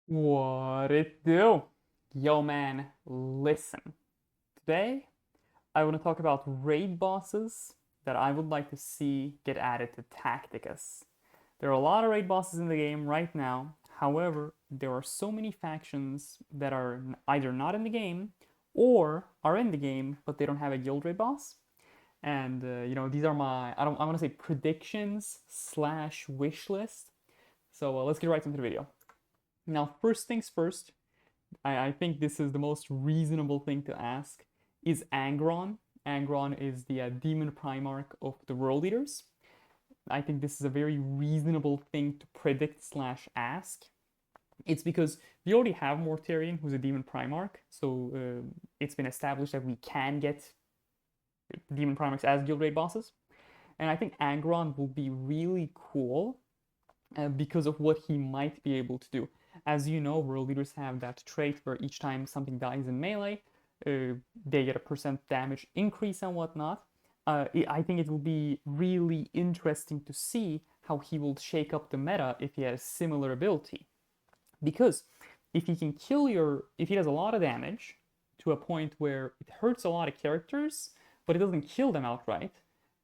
What it do? Yo man, listen. Today I want to talk about raid bosses that I would like to see get added to Tacticus. There are a lot of raid bosses in the game right now. However, there are so many factions that are either not in the game or are in the game but they don't have a guild raid boss. And these are my I want to say predictions slash wish list. So let's get right into the video. Now, first things first, I think this is the most reasonable thing to ask. Is Angron? Angron is the demon primarch of the world eaters. I think this is a very reasonable thing to predict slash ask. It's because we already have Mortarion, who's a demon primarch, so it's been established that we can get demon primarchs as guild raid bosses. And I think Angron will be really cool because of what he might be able to do. As you know, world leaders have that trait where each time something dies in melee, they get a percent damage increase and whatnot. I think it will be really interesting to see how he will shake up the meta if he has similar ability. Because if he does a lot of damage to a point where it hurts a lot of characters, but it doesn't kill them outright,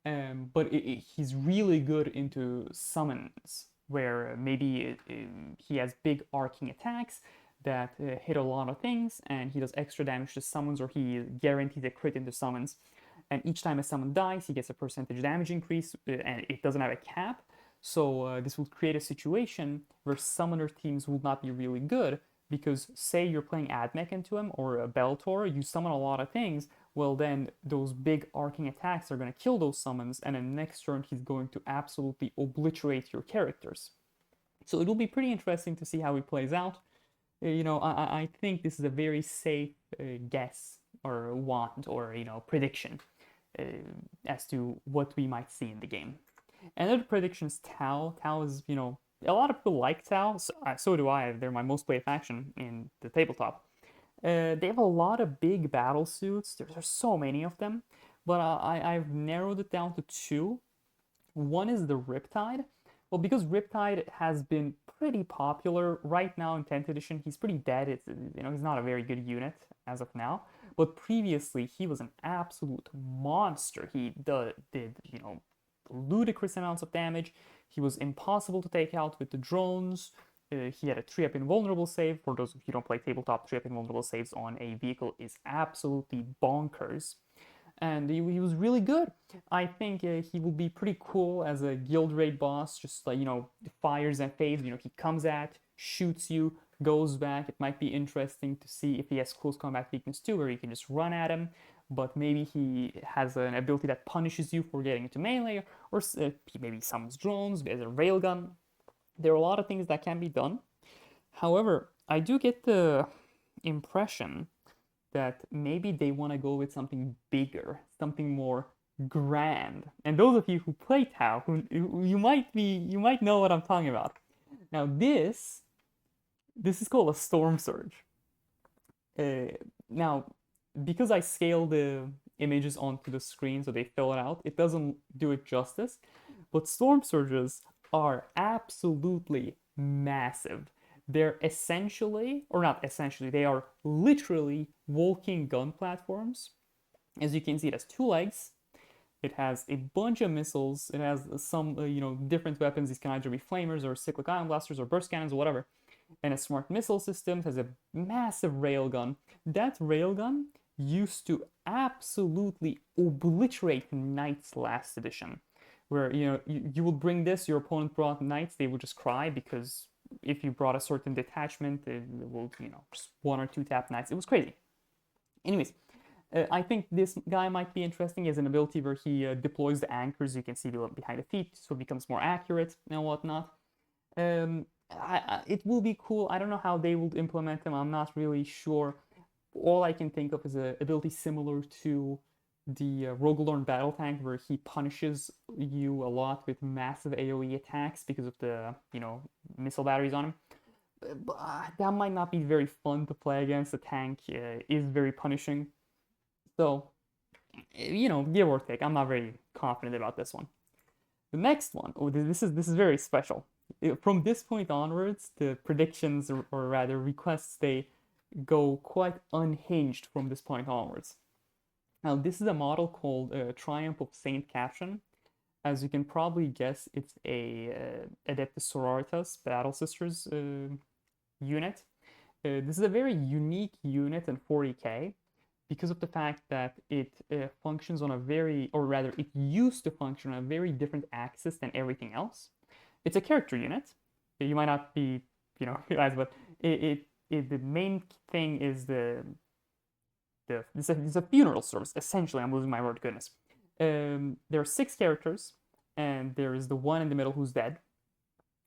he's really good into summons where maybe he has big arcing attacks that hit a lot of things, and he does extra damage to summons, or he guarantees a crit into summons. And each time a summon dies, he gets a percentage damage increase, and it doesn't have a cap. So this will create a situation where summoner teams will not be really good, because say you're playing Admech into him or a Beltor, you summon a lot of things, well then those big arcing attacks are going to kill those summons, and in the next turn he's going to absolutely obliterate your characters. So it will be pretty interesting to see how he plays out. I think this is a very safe guess or want or prediction uh, as to what we might see in the game. Another prediction is Tau. Tau is, a lot of people like Tau, so do I. They're my most played faction in the tabletop. They have a lot of big battle suits. There's so many of them, but I've narrowed it down to two. One is the Riptide. Well, because Riptide has been pretty popular right now in 10th edition, he's pretty dead. He's not a very good unit as of now. But previously, he was an absolute monster. He did ludicrous amounts of damage. He was impossible to take out with the drones. He had a 3-up invulnerable save. For those of you who don't play tabletop, 3-up invulnerable saves on a vehicle is absolutely bonkers. And he was really good. I think he will be pretty cool as a guild raid boss, just like, fires and fades. He comes at, shoots you, goes back. It might be interesting to see if he has close combat weakness too, where you can just run at him, but maybe he has an ability that punishes you for getting into melee, or he maybe summons drones as a railgun. There are a lot of things that can be done. However, I do get the impression that maybe they want to go with something bigger, something more grand. And those of you who play Tau, you might know what I'm talking about. Now this is called a Storm Surge. Now, because I scale the images onto the screen so they fill it out, it doesn't do it justice. But Storm Surges are absolutely massive. They're essentially, or not essentially, they are literally walking gun platforms. As you can see, it has two legs. It has a bunch of missiles. It has some, different weapons. These can either be flamers or cyclic ion blasters or burst cannons or whatever. And a smart missile system. It has a massive railgun. That railgun used to absolutely obliterate knights last edition. Where, you would bring this, your opponent brought knights, they would just cry because if you brought a certain detachment, it will, just 1 or 2 tap knights. It was crazy. Anyways, I think this guy might be interesting as an ability where he deploys the anchors you can see behind the feet, so it becomes more accurate and whatnot. It will be cool. I don't know how they will implement them. I'm not really sure. All I can think of is an ability similar to the Rogalorn battle tank, where he punishes you a lot with massive AoE attacks because of the missile batteries on him. But that might not be very fun to play against. The tank is very punishing, so give or take. I'm not very confident about this one. The next one, oh, this is very special. From this point onwards, the predictions, or rather requests, they go quite unhinged from this point onwards. Now, this is a model called Triumph of Saint Catherine. As you can probably guess, it's a Adeptus Sororitas Battle Sisters unit. This is a very unique unit in 40k because of the fact that it functions on a very, or rather, it used to function on a very different axis than everything else. It's a character unit. You might not be, realize, but the main thing is it's a funeral service. Essentially, I'm losing my word. Goodness. There are 6 characters, and there is the one in the middle who's dead,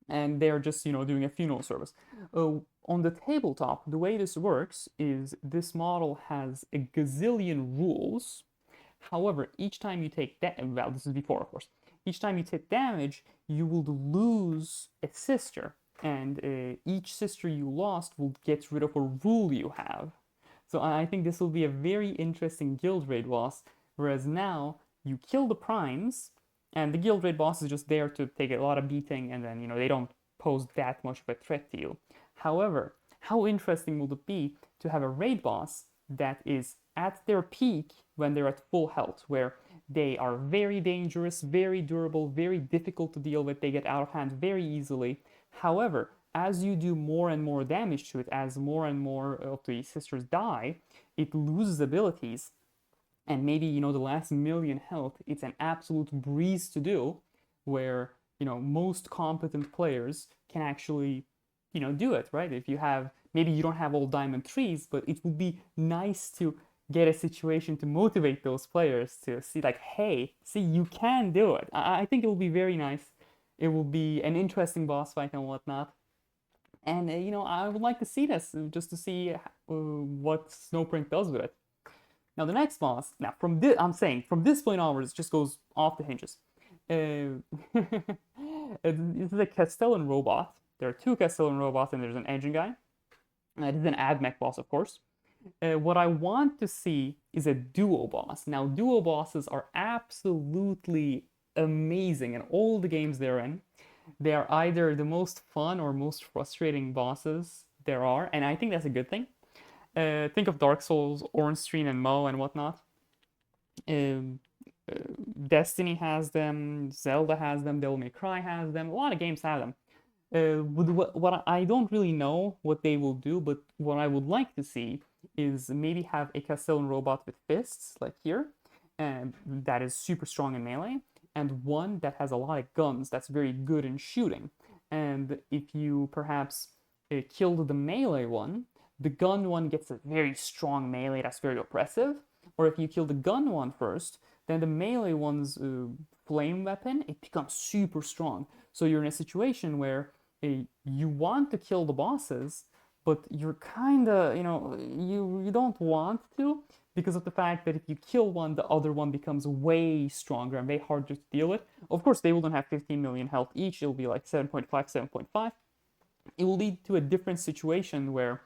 and they're just doing a funeral service. On the tabletop, the way this works is this model has a gazillion rules. However, each time you take well, this is before, of course. Each time you take damage, you will lose a sister, and each sister you lost will get rid of a rule you have. So I think this will be a very interesting guild raid boss, whereas now you kill the primes, and the guild raid boss is just there to take a lot of beating, and then they don't pose that much of a threat to you. However, how interesting will it be to have a raid boss that is at their peak when they're at full health, where they are very dangerous, very durable, very difficult to deal with, they get out of hand very easily. However, as you do more and more damage to it, as more and more of the sisters die, it loses abilities. And maybe, the last million health, it's an absolute breeze to do, where, most competent players can actually, do it, right? If you have, maybe you don't have all diamond 3s, but it would be nice to get a situation to motivate those players to see like, hey, see, you can do it. I think it will be very nice. It will be an interesting boss fight and whatnot. And, I would like to see this, just to see what Snowprint does with it. Now, the next boss, from this point onwards, it just goes off the hinges. This is a Castellan Robot. There are 2 Castellan Robots, and there's an engine guy. This is an AdMech boss, of course. What I want to see is a duo boss. Now, duo bosses are absolutely amazing in all the games they're in. They are either the most fun or most frustrating bosses there are, and I think that's a good thing. Think of Dark Souls, Ornstein, and Mo, and whatnot. Destiny has them, Zelda has them, Devil May Cry has them, a lot of games have them. What I don't really know what they will do, but what I would like to see is maybe have a Castellan Robot with fists, like here, and that is super strong in melee, and one that has a lot of guns that's very good in shooting. And if you perhaps killed the melee one, the gun one gets a very strong melee that's very oppressive. Or if you kill the gun one first, then the melee one's flame weapon, it becomes super strong. So you're in a situation where you want to kill the bosses, but you're kind of, you don't want to, because of the fact that if you kill one, the other one becomes way stronger and way harder to deal with. Of course, they wouldn't have 15 million health each. It'll be like 7.5, 7.5. It will lead to a different situation where,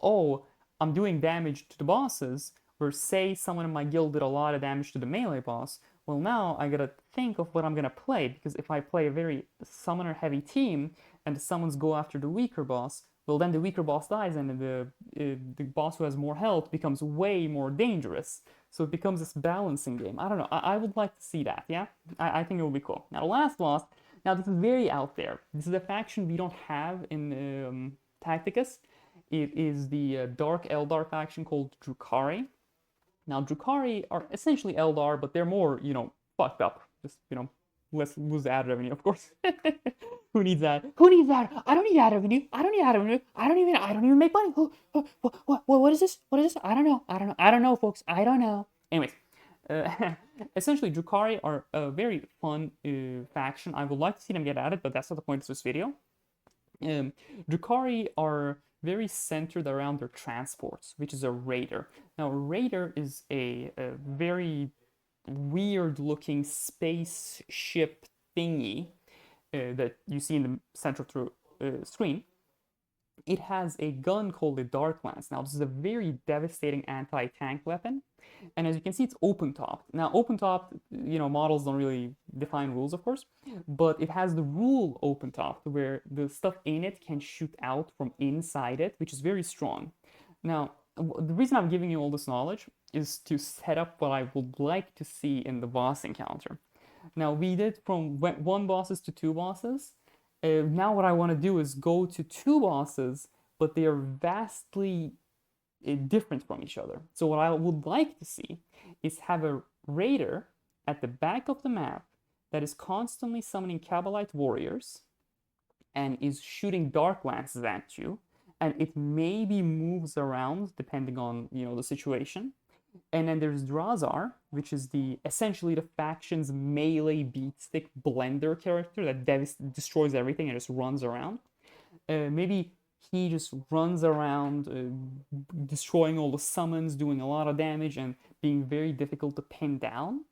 oh, I'm doing damage to the bosses, where say someone in my guild did a lot of damage to the melee boss. Well, now I gotta think of what I'm gonna play, because if I play a very summoner heavy team and the summons go after the weaker boss, well, then the weaker boss dies, and the boss who has more health becomes way more dangerous. So it becomes this balancing game. I don't know. I would like to see that, yeah? I think it would be cool. Now, the last boss, now this is very out there. This is a faction we don't have in Tacticus. It is the Dark Eldar faction called Drukhari. Now, Drukhari are essentially Eldar, but they're more, fucked up. Just, let's lose the ad revenue, of course. Who needs that? Who needs that? I don't need ad revenue. I don't need ad revenue. I don't even make money. What is this? What is this? I don't know, folks. I don't know. Anyways, essentially, Drukhari are a very fun faction. I would like to see them get added, but that's not the point of this video. Drukhari are very centered around their transports, which is a raider. Now, a raider is a very weird-looking spaceship thingy that you see in the central screen. it has a gun called the Dark Lance. Now, this is a very devastating anti-tank weapon, and as you can see, it's open-topped. Now, open-topped, models don't really define rules, of course, but it has the rule open-topped, where the stuff in it can shoot out from inside it, which is very strong. Now, the reason I'm giving you all this knowledge is to set up what I would like to see in the boss encounter. Now, we did from 1 bosses to 2 bosses. Now what I want to do is go to 2 bosses, but they are vastly different from each other. So what I would like to see is have a raider at the back of the map that is constantly summoning Kabbalite warriors and is shooting dark lances at you, and it maybe moves around depending on the situation. And then there's Drazar, which is essentially the faction's melee beatstick blender character that destroys everything and just runs around. Maybe he just runs around destroying all the summons, doing a lot of damage, and being very difficult to pin down.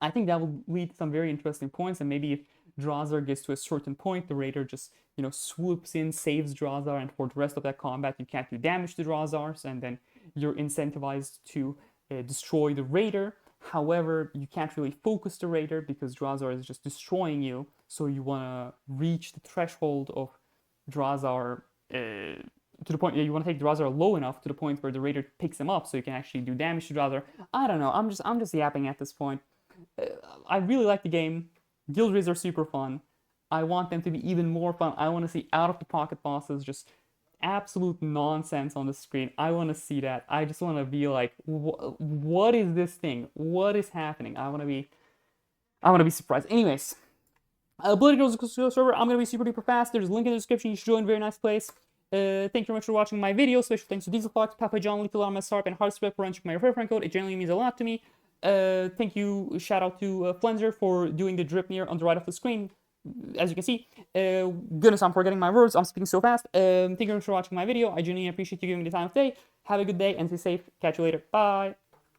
I think that will lead to some very interesting points, and maybe if Drazar gets to a certain point, the raider just swoops in, saves Drazar, and for the rest of that combat you can't do damage to Drazars, and then you're incentivized to destroy the raider. However, you can't really focus the raider because Drazar is just destroying you, so you want to reach the threshold of Drazar to the point, you want to take Drazar low enough to the point where the raider picks him up so you can actually do damage to Drazar. I don't know, I'm just yapping at this point. I really like the game. Guild raids are super fun. I want them to be even more fun. I want to see out-of-the-pocket bosses, just absolute nonsense on the screen. I want to see that. I just want to be like, what is this thing? What is happening? I want to be surprised. Anyways, Bloody Girls server, I'm going to be super duper fast. There's a link in the description. You should join. Very nice place. Thank you very much for watching my video. Special thanks to Dieselfox, Papa John, Little Arm, Sarp, and Heartspread for entering my referral code. It genuinely means a lot to me. Thank you, shout out to Flenser for doing the Draupnir on the right of the screen. As you can see, goodness, I'm forgetting my words. I'm speaking so fast. Thank you very much for watching my video. I genuinely appreciate you giving me the time of day. Have a good day and stay safe. Catch you later. Bye.